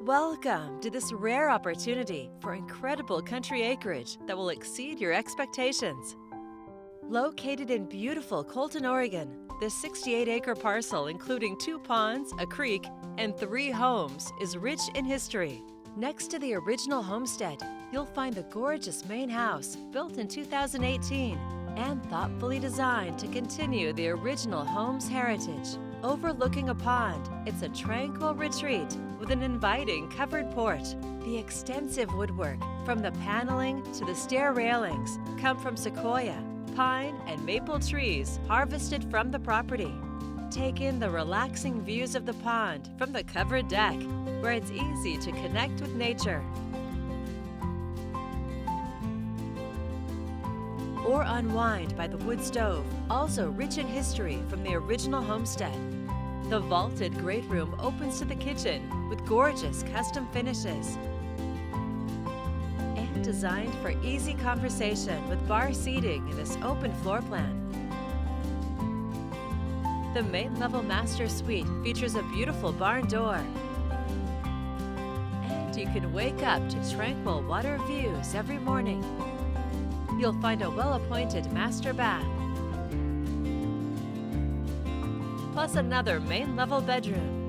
Welcome to this rare opportunity for incredible country acreage that will exceed your expectations. Located in beautiful Colton, Oregon, this 68-acre parcel, including 2 ponds, a creek, and 3 homes, is rich in history. Next to the original homestead, you'll find the gorgeous main house, built in 2018 and thoughtfully designed to continue the original home's heritage. Overlooking a pond, it's a tranquil retreat with an inviting covered porch. The extensive woodwork, from the paneling to the stair railings, come from sequoia, pine, and maple trees harvested from the property. Take in the relaxing views of the pond from the covered deck, where it's easy to connect with nature. Or unwind by the wood stove, also rich in history from the original homestead. The vaulted great room opens to the kitchen with gorgeous custom finishes and designed for easy conversation with bar seating in this open floor plan. The main level master suite features a beautiful barn door, and you can wake up to tranquil water views every morning. You'll find a well-appointed master bath, plus another main-level bedroom.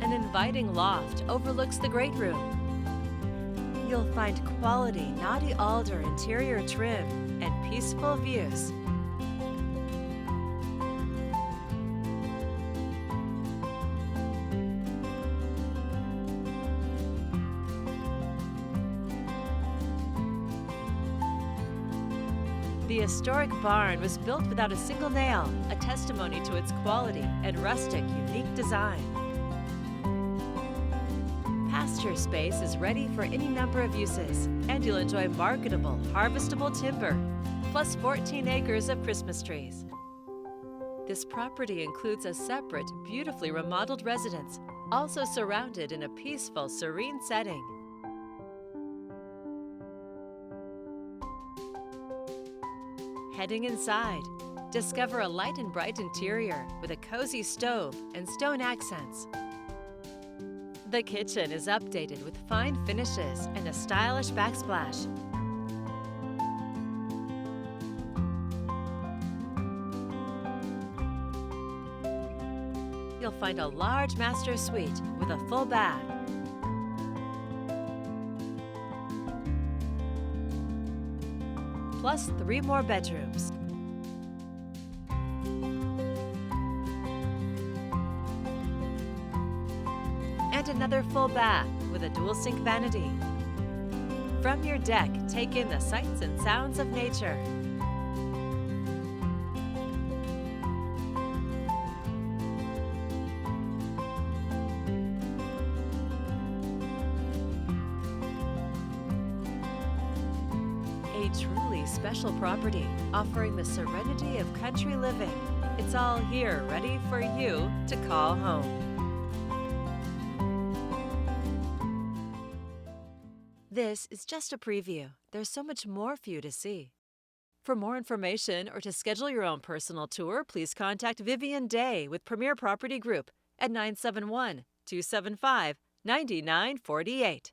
An inviting loft overlooks the great room. You'll find quality knotty alder interior trim and peaceful views. The historic barn was built without a single nail, a testimony to its quality and rustic, unique design. Pasture space is ready for any number of uses, and you'll enjoy marketable, harvestable timber, plus 14 acres of Christmas trees. This property includes a separate, beautifully remodeled residence, also surrounded in a peaceful, serene setting. Heading inside, discover a light and bright interior with a cozy stove and stone accents. The kitchen is updated with fine finishes and a stylish backsplash. You'll find a large master suite with a full bath. Plus 3 more bedrooms. And another full bath with a dual sink vanity. From your deck, take in the sights and sounds of nature. A truly special property, offering the serenity of country living. It's all here, ready for you to call home. This is just a preview. There's so much more for you to see. For more information or to schedule your own personal tour, please contact Vivian Day with Premier Property Group at 971-275-9948.